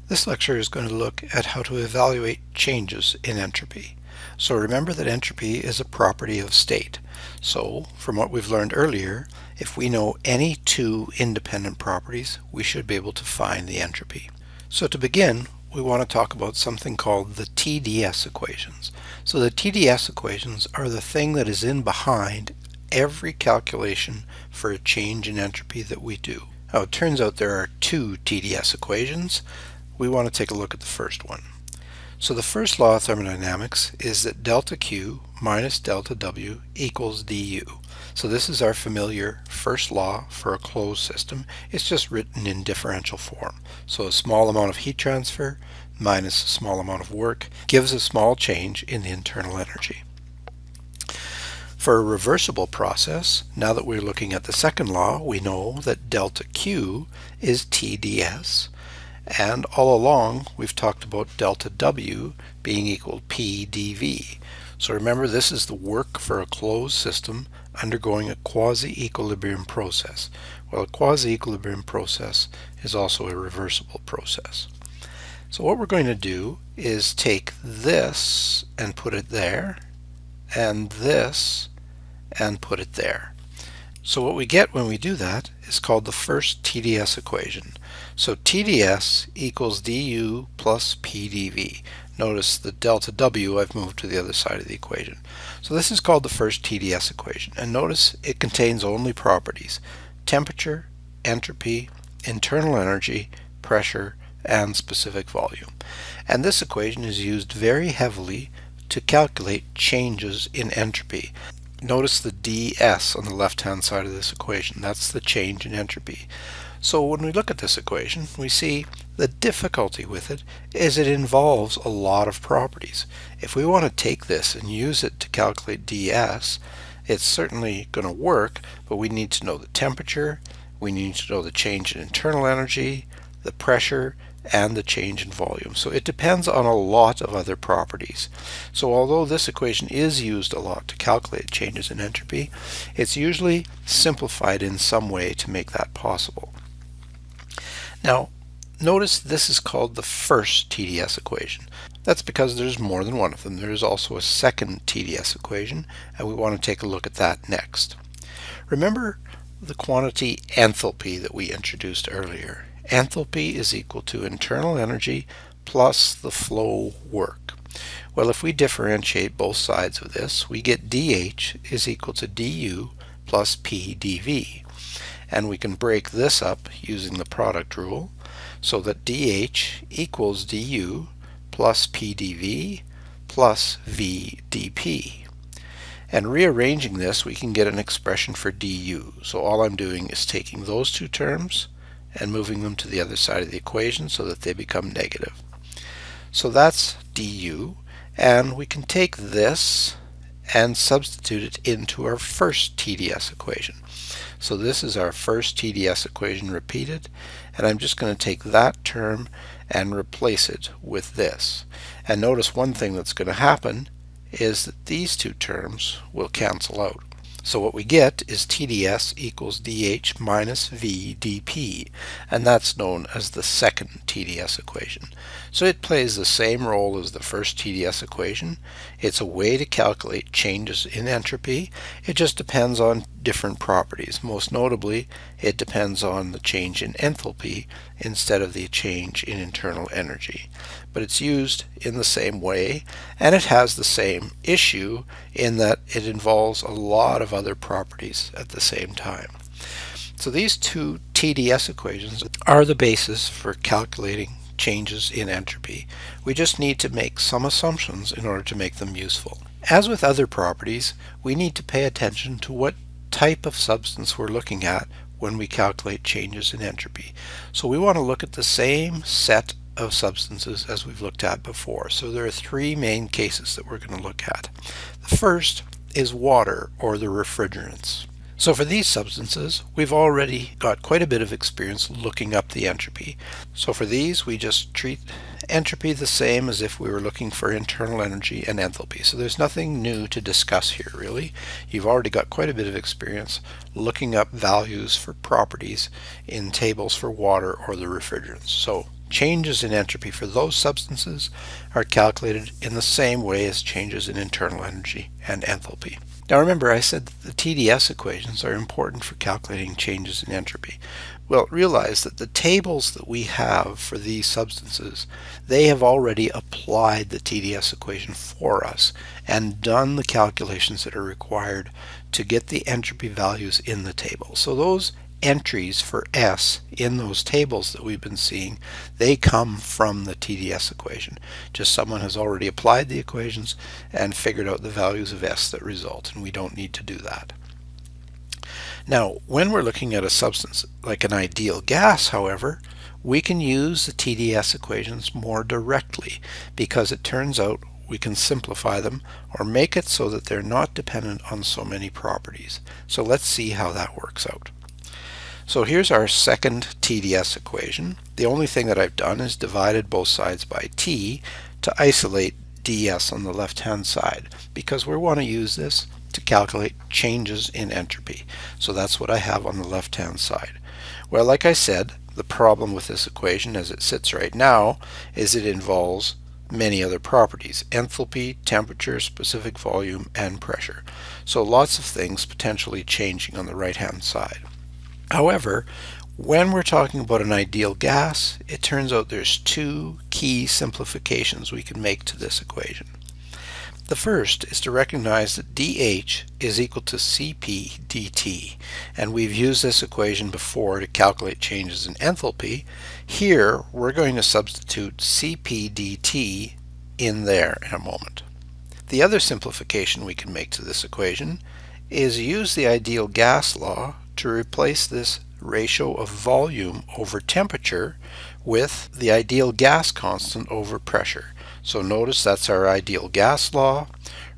This lecture is going to look at how to evaluate changes in entropy. So remember that entropy is a property of state. So from what we've learned earlier, if we know any two independent properties, we should be able to find the entropy. So to begin, we want to talk about something called the TDS equations. So the TDS equations are the thing that is in behind every calculation for a change in entropy that we do. Now it turns out there are two TDS equations. We want to take a look at the first one. So the first law of thermodynamics is that delta Q minus delta W equals du. So this is our familiar first law for a closed system. It's just written in differential form. So a small amount of heat transfer minus a small amount of work gives a small change in the internal energy. For a reversible process, now that we're looking at the second law, we know that delta Q is TDS. And all along we've talked about delta W being equal to P dV. So remember, this is the work for a closed system undergoing a quasi-equilibrium process. Well, a quasi-equilibrium process is also a reversible process. So what we're going to do is take this and put it there, and this and put it there. So what we get when we do that is called the first TDS equation. So TDS equals du plus P dV. Notice the delta W I've moved to the other side of the equation. So this is called the first TDS equation. And notice it contains only properties: temperature, entropy, internal energy, pressure, and specific volume. And this equation is used very heavily to calculate changes in entropy. Notice the ds on the left-hand side of this equation. That's the change in entropy. So when we look at this equation, we see the difficulty with it is it involves a lot of properties. If we want to take this and use it to calculate ds, it's certainly going to work, but we need to know the temperature, we need to know the change in internal energy, the pressure, and the change in volume. So it depends on a lot of other properties. So although this equation is used a lot to calculate changes in entropy, it's usually simplified in some way to make that possible. Now notice this is called the first TDS equation. That's because there's more than one of them. There is also a second TDS equation, and we want to take a look at that next. Remember the quantity enthalpy that we introduced earlier. Enthalpy is equal to internal energy plus the flow work. Well, if we differentiate both sides of this, we get dH is equal to du plus P dV. And we can break this up using the product rule so that dH equals du plus P dV plus V dP. And rearranging this, we can get an expression for du. So all I'm doing is taking those two terms and moving them to the other side of the equation so that they become negative. So that's du, and we can take this and substitute it into our first TDS equation. So this is our first TDS equation repeated, and I'm just going to take that term and replace it with this. And notice one thing that's going to happen is that these two terms will cancel out. So what we get is TDS equals dH minus V dP, and that's known as the second TDS equation. So it plays the same role as the first TDS equation. It's a way to calculate changes in entropy. It just depends on different properties. Most notably, it depends on the change in enthalpy instead of the change in internal energy. But it's used in the same way, and it has the same issue in that it involves a lot of other properties at the same time. So these two TDS equations are the basis for calculating changes in entropy. We just need to make some assumptions in order to make them useful. As with other properties, we need to pay attention to what type of substance we're looking at when we calculate changes in entropy. So we want to look at the same set of substances as we've looked at before. So there are three main cases that we're going to look at. The first is water, or the refrigerants. So for these substances, we've already got quite a bit of experience looking up the entropy. So for these, we just treat entropy the same as if we were looking for internal energy and enthalpy. So there's nothing new to discuss here, really. You've already got quite a bit of experience looking up values for properties in tables for water or the refrigerants. So changes in entropy for those substances are calculated in the same way as changes in internal energy and enthalpy. Now remember, I said that the TDS equations are important for calculating changes in entropy. Well, realize that the tables that we have for these substances, they have already applied the TDS equation for us and done the calculations that are required to get the entropy values in the table. So those entries for S in those tables that we've been seeing, they come from the TDS equation. Just someone has already applied the equations and figured out the values of S that result, and we don't need to do that. Now, when we're looking at a substance like an ideal gas, however, we can use the TDS equations more directly because it turns out we can simplify them or make it so that they're not dependent on so many properties. So let's see how that works out. So here's our second TDS equation. The only thing that I've done is divided both sides by T to isolate ds on the left-hand side because we want to use this to calculate changes in entropy. So that's what I have on the left-hand side. Well, like I said, the problem with this equation as it sits right now is it involves many other properties: enthalpy, temperature, specific volume, and pressure. So lots of things potentially changing on the right-hand side. However, when we're talking about an ideal gas, it turns out there's two key simplifications we can make to this equation. The first is to recognize that dH is equal to Cp dt, and we've used this equation before to calculate changes in enthalpy. Here we're going to substitute Cp dt in there in a moment. The other simplification we can make to this equation is use the ideal gas law to replace this ratio of volume over temperature with the ideal gas constant over pressure. So notice that's our ideal gas law.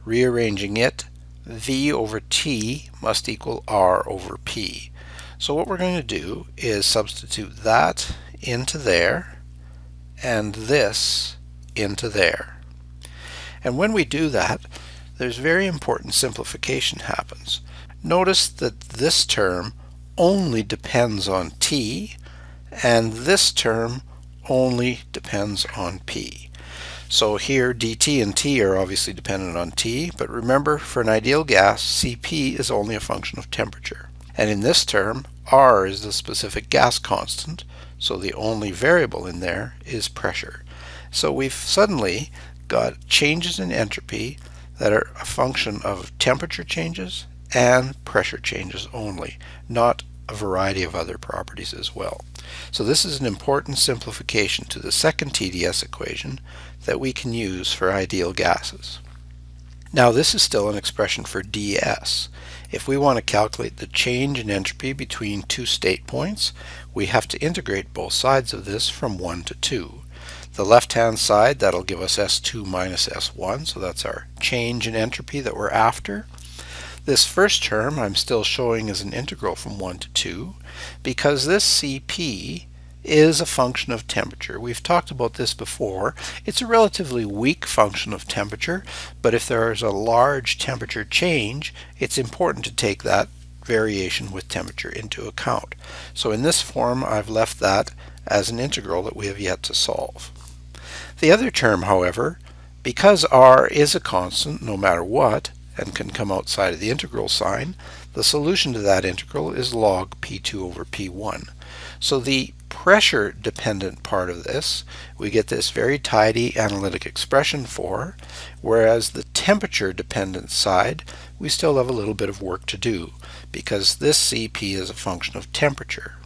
Rearranging it, V over T must equal R over P. So what we're going to do is substitute that into there and this into there. And when we do that, there's very important simplification happens. Notice that this term only depends on T and this term only depends on P. So here dt and T are obviously dependent on T, but remember, for an ideal gas, Cp is only a function of temperature. And in this term, R is the specific gas constant, so the only variable in there is pressure. So we've suddenly got changes in entropy that are a function of temperature changes and pressure changes only, not a variety of other properties as well. So this is an important simplification to the second TDS equation that we can use for ideal gases. Now this is still an expression for ds. If we want to calculate the change in entropy between two state points, we have to integrate both sides of this from 1 to 2. The left-hand side, that'll give us S2 minus S1, so that's our change in entropy that we're after. This first term I'm still showing as an integral from 1 to 2 because this Cp is a function of temperature. We've talked about this before. It's a relatively weak function of temperature, but if there is a large temperature change, it's important to take that variation with temperature into account. So in this form, I've left that as an integral that we have yet to solve. The other term, however, because r is a constant no matter what, and can come outside of the integral sign, the solution to that integral is log P2 over P1. So the pressure dependent part of this, we get this very tidy analytic expression for, whereas the temperature dependent side, we still have a little bit of work to do because this Cp is a function of temperature.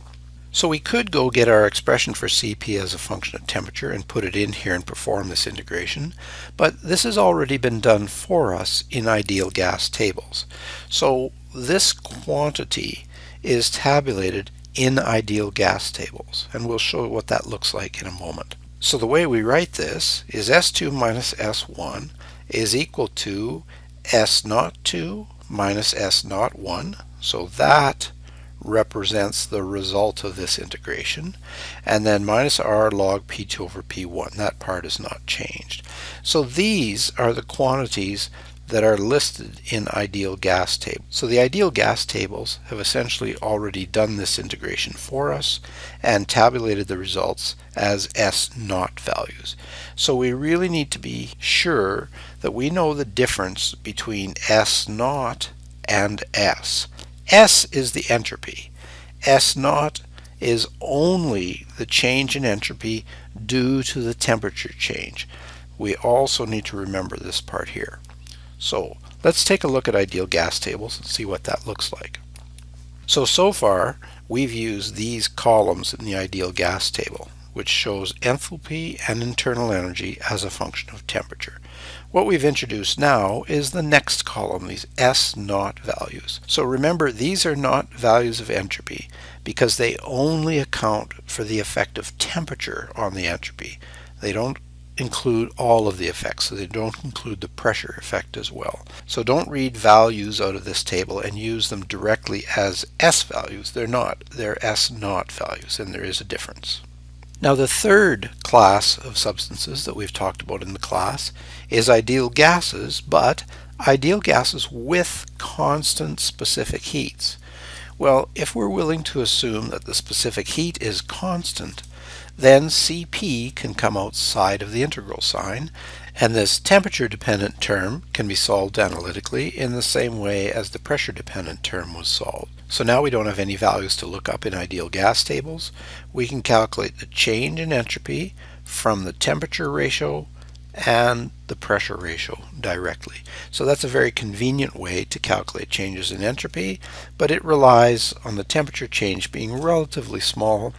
So we could go get our expression for Cp as a function of temperature and put it in here and perform this integration, but this has already been done for us in ideal gas tables. So this quantity is tabulated in ideal gas tables, and we'll show what that looks like in a moment. So the way we write this is S2 minus S1 is equal to S02 minus S01, so that represents the result of this integration, and then minus r log P2 over P1. That part is not changed. So these are the quantities that are listed in ideal gas table. So the ideal gas tables have essentially already done this integration for us and tabulated the results as S naught values. So we really need to be sure that we know the difference between S naught and S. S is the entropy. S naught is only the change in entropy due to the temperature change. We also need to remember this part here. So let's take a look at ideal gas tables and see what that looks like. So far we've used these columns in the ideal gas table, which shows enthalpy and internal energy as a function of temperature. What we've introduced now is the next column, these S naught values. So remember, these are not values of entropy because they only account for the effect of temperature on the entropy. They don't include all of the effects, so they don't include the pressure effect as well. So don't read values out of this table and use them directly as S values. They're not. They're S naught values, and there is a difference. Now the third class of substances that we've talked about in the class is ideal gases, but ideal gases with constant specific heats. Well, if we're willing to assume that the specific heat is constant, then Cp can come outside of the integral sign, and this temperature-dependent term can be solved analytically in the same way as the pressure-dependent term was solved. So now we don't have any values to look up in ideal gas tables. We can calculate the change in entropy from the temperature ratio and the pressure ratio directly. So that's a very convenient way to calculate changes in entropy, but it relies on the temperature change being relatively small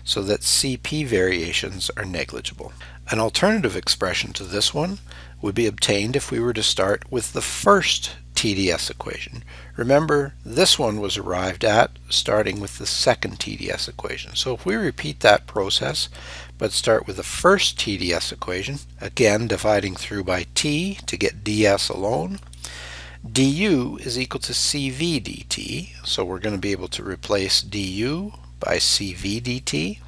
so that Cp variations are negligible. An alternative expression to this one would be obtained if we were to start with the first TDS equation. Remember, this one was arrived at starting with the second TDS equation. So if we repeat that process, but start with the first TDS equation, again dividing through by T to get ds alone, du is equal to Cv dt, so we're going to be able to replace du by Cv dt,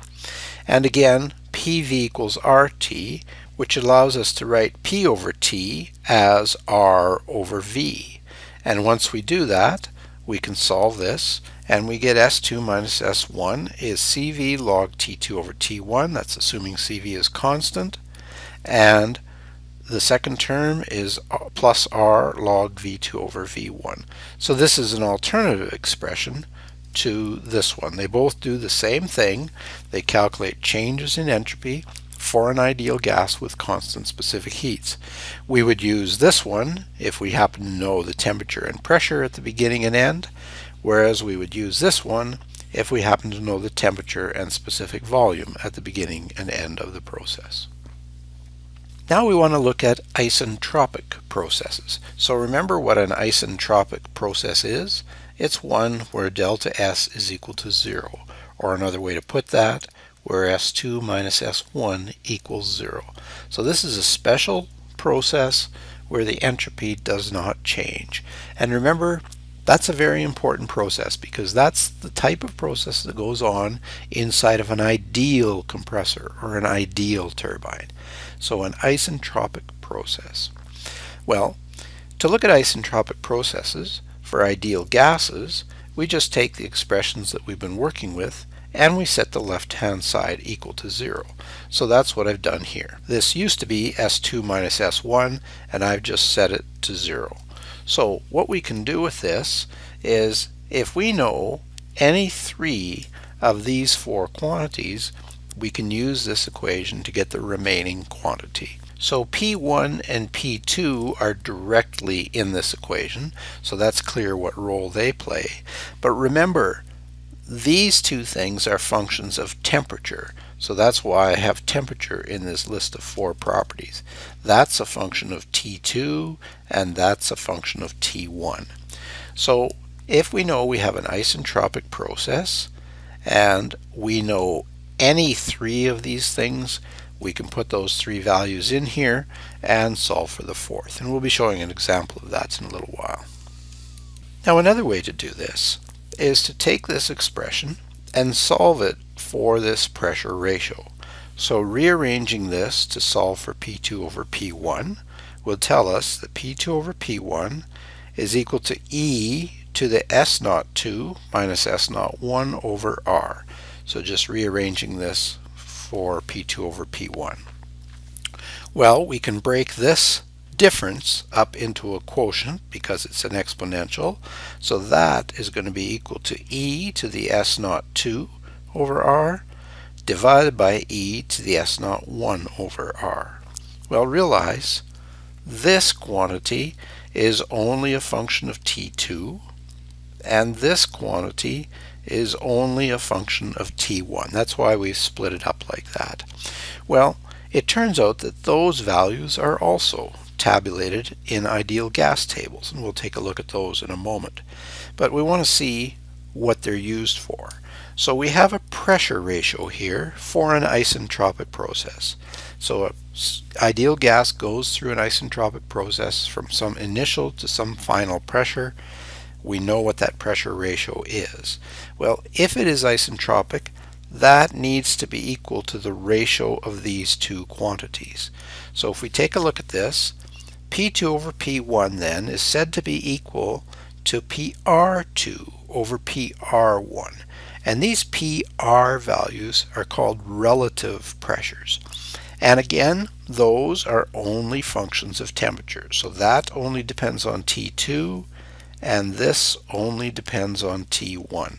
and again PV equals RT, which allows us to write P over T as R over V. And once we do that, we can solve this, and we get S2 minus S1 is Cv log T2 over T1, that's assuming Cv is constant, and the second term is plus R log V2 over V1. So this is an alternative expression to this one. They both do the same thing. They calculate changes in entropy for an ideal gas with constant specific heats. We would use this one if we happen to know the temperature and pressure at the beginning and end, whereas we would use this one if we happen to know the temperature and specific volume at the beginning and end of the process. Now we want to look at isentropic processes. So remember what an isentropic process is. It's one where delta S is equal to 0, or another way to put that, where S2 minus S1 equals 0. So this is a special process where the entropy does not change. And remember, that's a very important process because that's the type of process that goes on inside of an ideal compressor or an ideal turbine. So an isentropic process. Well, to look at isentropic processes for ideal gases, we just take the expressions that we've been working with and we set the left-hand side equal to 0. So that's what I've done here. This used to be S2 minus S1, and I've just set it to 0. So what we can do with this is, if we know any three of these four quantities, we can use this equation to get the remaining quantity. So P1 and P2 are directly in this equation, so that's clear what role they play. But remember, these two things are functions of temperature, so that's why I have temperature in this list of four properties. That's a function of T2 and that's a function of T1. So if we know we have an isentropic process and we know any three of these things, we can put those three values in here and solve for the fourth. And we'll be showing an example of that in a little while. Now another way to do this is to take this expression and solve it for this pressure ratio. So rearranging this to solve for P2 over P1, will tell us that P2 over P1 is equal to E to the S naught 2 minus S naught 1 over R. So just rearranging this for P2 over P1. Well, we can break this difference up into a quotient because it's an exponential. So that is going to be equal to E to the S naught 2 over R divided by E to the S naught 1 over R. Well, realize this quantity is only a function of T2 and this quantity is only a function of T1. That's why we split it up like that. Well, it turns out that those values are also tabulated in ideal gas tables, and we'll take a look at those in a moment. But we want to see what they're used for. So we have a pressure ratio here for an isentropic process. So an ideal gas goes through an isentropic process from some initial to some final pressure. We know what that pressure ratio is. Well, if it is isentropic, that needs to be equal to the ratio of these two quantities. So if we take a look at this, P2 over P1 then is said to be equal to PR2 over PR1. And these PR values are called relative pressures. And again, those are only functions of temperature. So that only depends on T2, and this only depends on T1.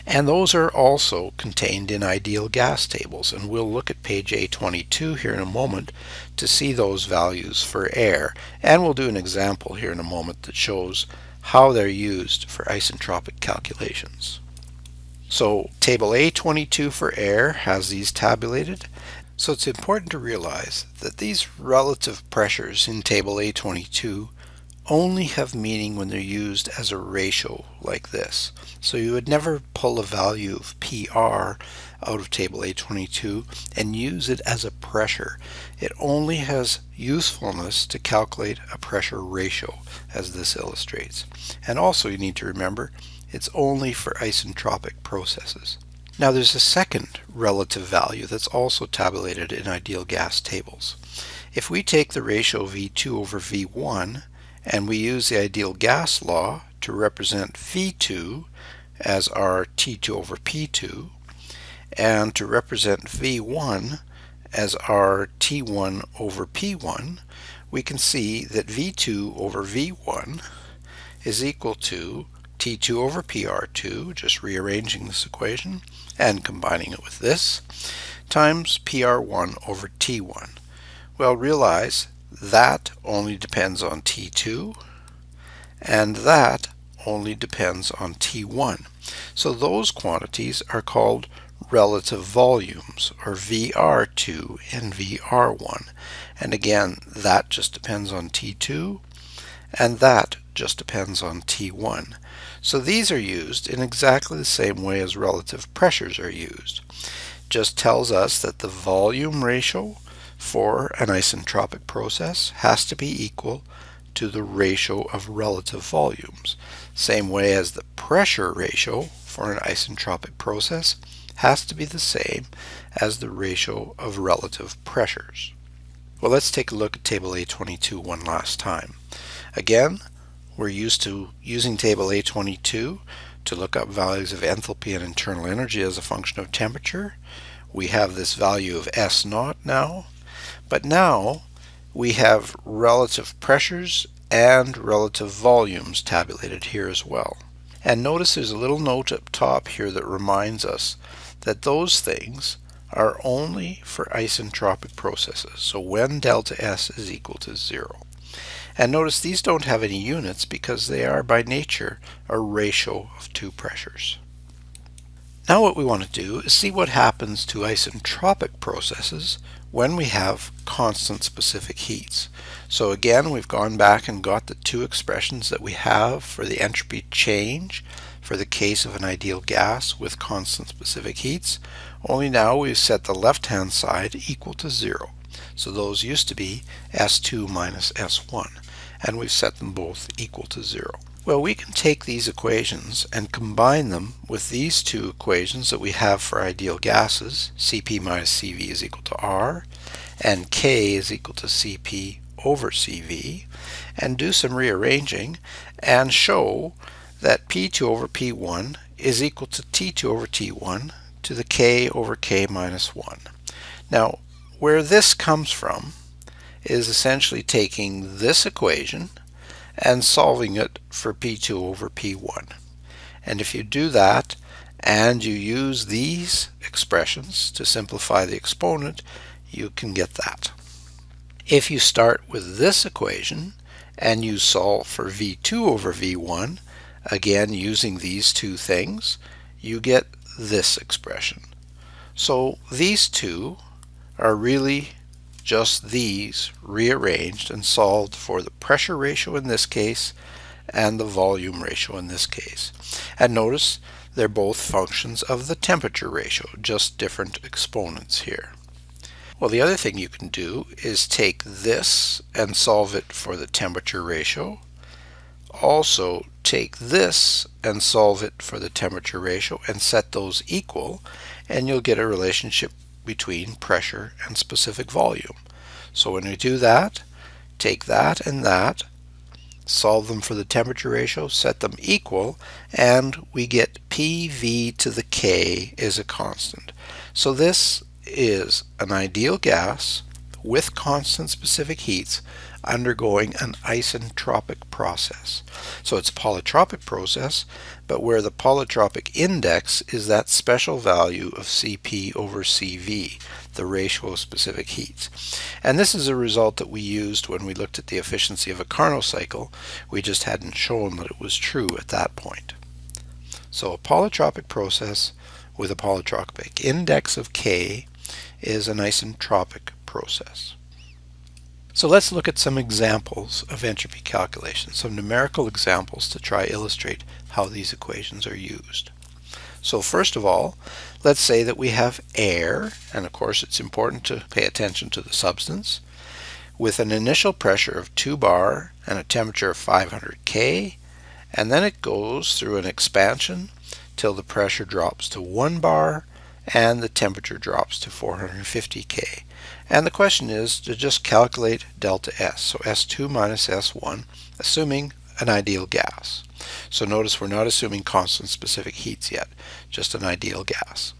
And those are also contained in ideal gas tables, and we'll look at page A22 here in a moment to see those values for air, and we'll do an example here in a moment that shows how they're used for isentropic calculations. So table A22 for air has these tabulated. So it's important to realize that these relative pressures in table A22 only have meaning when they're used as a ratio like this. So you would never pull a value of PR out of table A22 and use it as a pressure. It only has usefulness to calculate a pressure ratio, as this illustrates. And also you need to remember it's only for isentropic processes. Now there's a second relative value that's also tabulated in ideal gas tables. If we take the ratio V2 over V1 and we use the ideal gas law to represent V2 as our T2 over P2 and to represent V1 as our T1 over P1, we can see that V2 over V1 is equal to T2 over PR2, just rearranging this equation and combining it with this, times PR1 over T1. Well, realize that only depends on T2 and that only depends on T1. So those quantities are called relative volumes, or VR2 and VR1. And again, that just depends on T2 and that just depends on T1. So these are used in exactly the same way as relative pressures are used. Just tells us that the volume ratio for an isentropic process has to be equal to the ratio of relative volumes. Same way as the pressure ratio for an isentropic process has to be the same as the ratio of relative pressures. Well, let's take a look at table A22 one last time. Again, we're used to using table A22 to look up values of enthalpy and internal energy as a function of temperature. We have this value of S naught now, but now we have relative pressures and relative volumes tabulated here as well. And notice there's a little note up top here that reminds us that those things are only for isentropic processes, so when delta S is equal to 0. And notice these don't have any units because they are by nature a ratio of two pressures. Now what we want to do is see what happens to isentropic processes when we have constant specific heats. So again, we've gone back and got the two expressions that we have for the entropy change for the case of an ideal gas with constant specific heats, only now we've set the left-hand side equal to 0. So those used to be S2 minus S1, and we've set them both equal to 0. Well, we can take these equations and combine them with these two equations that we have for ideal gases, Cp minus Cv is equal to R, and K is equal to Cp over CV and do some rearranging and show that P2 over P1 is equal to T2 over T1 to the K over K minus 1. Now, where this comes from is essentially taking this equation and solving it for P2 over P1. And if you do that and you use these expressions to simplify the exponent, you can get that. If you start with this equation and you solve for V2 over V1, again using these two things, you get this expression. So these two are really just these rearranged and solved for the pressure ratio in this case and the volume ratio in this case. And notice they're both functions of the temperature ratio, just different exponents here. Well, the other thing you can do is take this and solve it for the temperature ratio. Also take this and solve it for the temperature ratio and set those equal, and you'll get a relationship between pressure and specific volume. So when we do that, take that and that, solve them for the temperature ratio, set them equal, and we get PV to the K is a constant. So this is an ideal gas with constant specific heats undergoing an isentropic process. So it's a polytropic process, but where the polytropic index is that special value of Cp over Cv, the ratio of specific heats. And this is a result that we used when we looked at the efficiency of a Carnot cycle. We just hadn't shown that it was true at that point. So a polytropic process with a polytropic index of K is an isentropic process. So let's look at some examples of entropy calculation, some numerical examples to try illustrate how these equations are used. So first of all, let's say that we have air, and of course it's important to pay attention to the substance, with an initial pressure of 2 bar and a temperature of 500 K, and then it goes through an expansion till the pressure drops to 1 bar and the temperature drops to 450 K. And the question is to just calculate delta S, so S2 minus S1, assuming an ideal gas. So notice we're not assuming constant specific heats yet, just an ideal gas.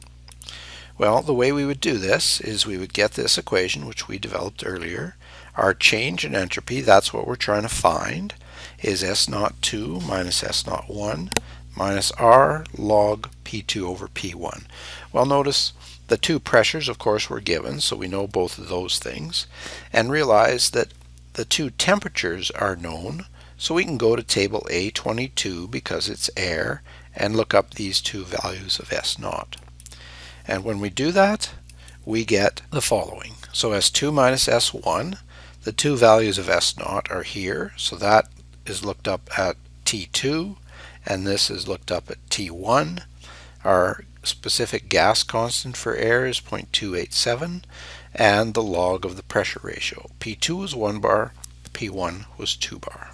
Well, the way we would do this is we would get this equation, which we developed earlier. Our change in entropy, that's what we're trying to find, is S02 minus S01 minus R log P2 over P1. Well, notice the two pressures, of course, were given, so we know both of those things, and realize that the two temperatures are known, so we can go to table A22 because it's air and look up these two values of S0. And when we do that, we get the following. So S2 minus S1, the two values of S0 are here, so that is looked up at T2, and this is looked up at T1. Our specific gas constant for air is 0.287, and the log of the pressure ratio. P2 was 1 bar, P1 was 2 bar.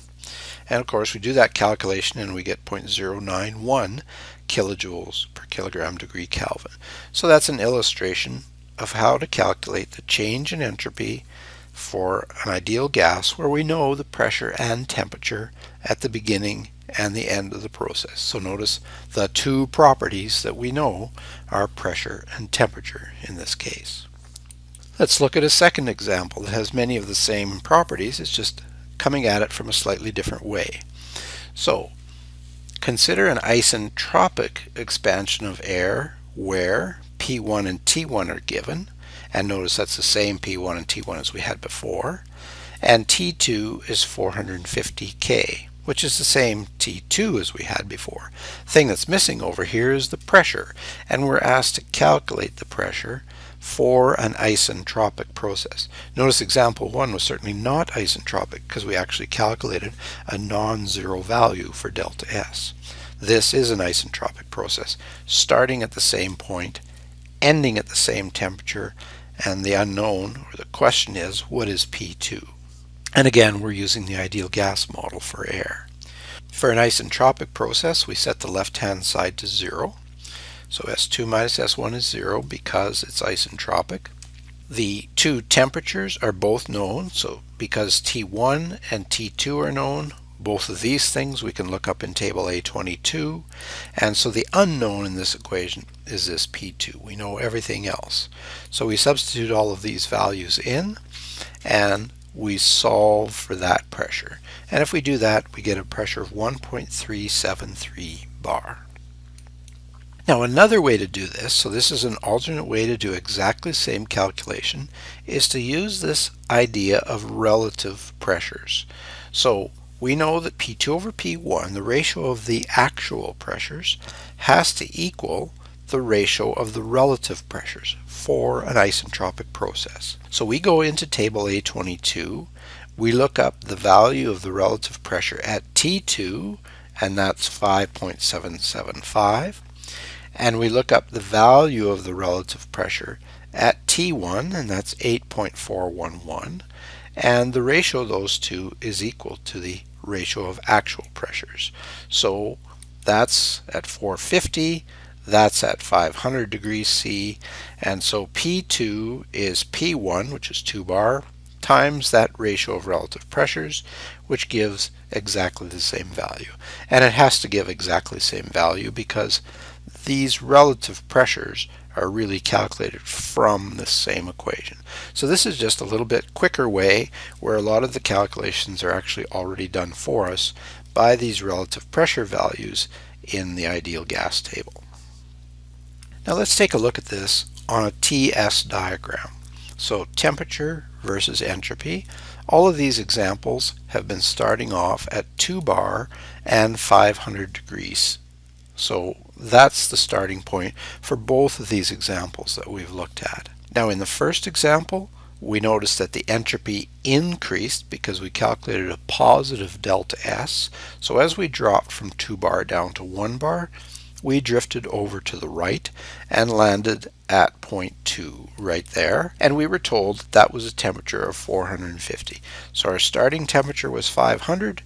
And of course we do that calculation and we get 0.091 kilojoules per kilogram degree Kelvin. So that's an illustration of how to calculate the change in entropy for an ideal gas where we know the pressure and temperature at the beginning and the end of the process. So notice the two properties that we know are pressure and temperature in this case. Let's look at a second example that has many of the same properties. It's just coming at it from a slightly different way. So consider an isentropic expansion of air where P1 and T1 are given, and notice that's the same P1 and T1 as we had before, and T2 is 450 K, which is the same T2 as we had before. The thing that's missing over here is the pressure, and we're asked to calculate the pressure for an isentropic process. Notice example 1 was certainly not isentropic because we actually calculated a non-zero value for delta S. This is an isentropic process, starting at the same point, ending at the same temperature, and the unknown, or the question is, what is P2? And again, we're using the ideal gas model for air. For an isentropic process, we set the left-hand side to 0. So S2 minus S1 is 0 because it's isentropic. The two temperatures are both known, so because T1 and T2 are known, both of these things we can look up in table A22, and so the unknown in this equation is this P2. We know everything else. So we substitute all of these values in, and we solve for that pressure. And if we do that, we get a pressure of 1.373 bar. Now another way to do this, so this is an alternate way to do exactly the same calculation, is to use this idea of relative pressures. So we know that P2 over P1, the ratio of the actual pressures, has to equal the ratio of the relative pressures for an isentropic process. So we go into table A22, we look up the value of the relative pressure at T2, and that's 5.775. And we look up the value of the relative pressure at T1, and that's 8.411, and the ratio of those two is equal to the ratio of actual pressures. So that's at 450, that's at 500 degrees C, and so P2 is P1, which is 2 bar, times that ratio of relative pressures, which gives exactly the same value. And it has to give exactly the same value because these relative pressures are really calculated from the same equation. So this is just a little bit quicker way where a lot of the calculations are actually already done for us by these relative pressure values in the ideal gas table. Now let's take a look at this on a TS diagram. So temperature versus entropy. All of these examples have been starting off at 2 bar and 500 degrees. So that's the starting point for both of these examples that we've looked at. Now in the first example, we noticed that the entropy increased because we calculated a positive delta S. So as we dropped from 2 bar down to 1 bar, we drifted over to the right and landed at point 2 right there, and we were told that was a temperature of 450. So our starting temperature was 500,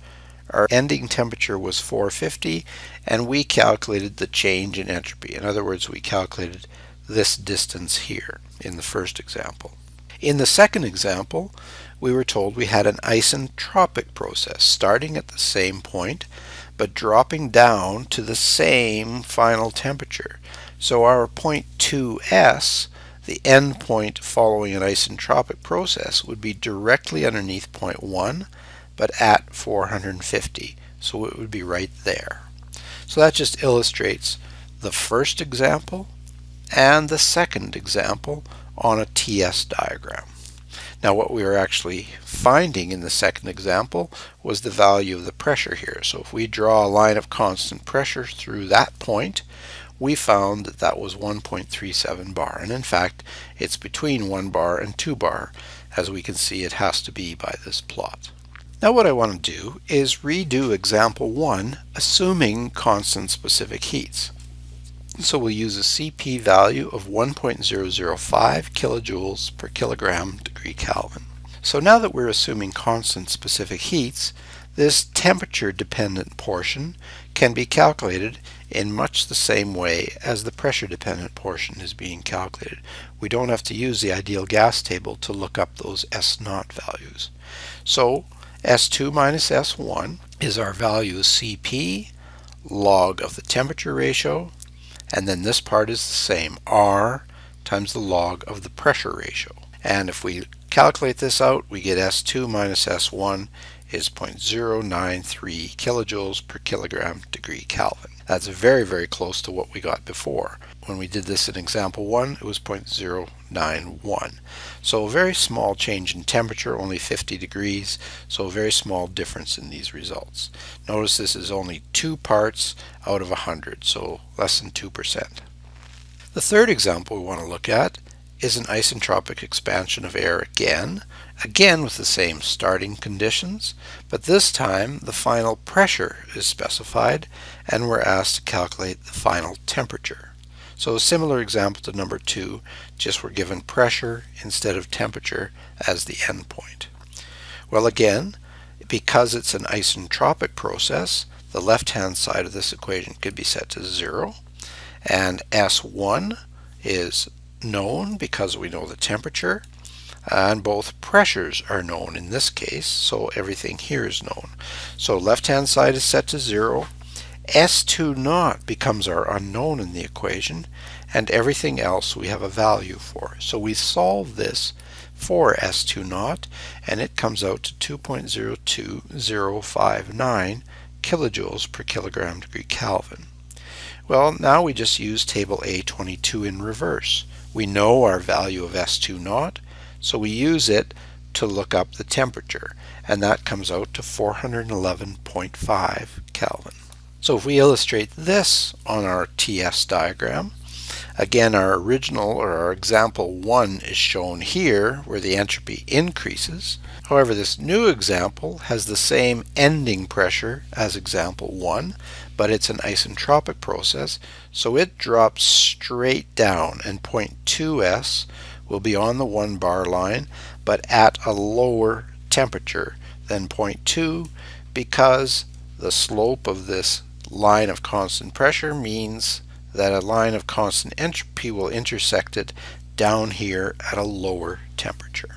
our ending temperature was 450, and we calculated the change in entropy. In other words, we calculated this distance here in the first example. In the second example, we were told we had an isentropic process starting at the same point but dropping down to the same final temperature. So our point 2s, the end point following an isentropic process, would be directly underneath point 1 but at 450. So it would be right there. So that just illustrates the first example and the second example on a TS diagram. Now what we were actually finding in the second example was the value of the pressure here. So if we draw a line of constant pressure through that point, we found that that was 1.37 bar. And in fact, it's between 1 bar and 2 bar. As we can see, it has to be by this plot. Now what I want to do is redo example 1, assuming constant specific heats. So we'll use a CP value of 1.005 kilojoules per kilogram degree Kelvin. So now that we're assuming constant specific heats, this temperature dependent portion can be calculated in much the same way as the pressure dependent portion is being calculated. We don't have to use the ideal gas table to look up those S0 values. So S2 minus S1 is our value of CP log of the temperature ratio, and then this part is the same, R times the log of the pressure ratio. And if we calculate this out, we get S2 minus S1 is 0.093 kilojoules per kilogram degree Kelvin. That's very, very close to what we got before. When we did this in example 1, it was 0.091. So a very small change in temperature, only 50 degrees, so a very small difference in these results. Notice this is only 2 parts out of 100, so less than 2%. The third example we want to look at is an isentropic expansion of air again with the same starting conditions, but this time the final pressure is specified and we're asked to calculate the final temperature. So a similar example to number 2, just we're given pressure instead of temperature as the end point. Well, again, because it's an isentropic process, the left-hand side of this equation could be set to 0, and S1 is known because we know the temperature. And both pressures are known in this case, so everything here is known. So left hand side is set to 0. S2 naught becomes our unknown in the equation, and everything else we have a value for. So we solve this for S2 naught, and it comes out to 2.02059 kilojoules per kilogram degree Kelvin. Well, now we just use table A22 in reverse. We know our value of S2 naught, so we use it to look up the temperature, and that comes out to 411.5 Kelvin. So if we illustrate this on our TS diagram, again our original or our example 1 is shown here where the entropy increases. However, this new example has the same ending pressure as example 1, but it's an isentropic process, so it drops straight down, and point 2s will be on the 1 bar line, but at a lower temperature than point 2, because the slope of this line of constant pressure means that a line of constant entropy will intersect it down here at a lower temperature.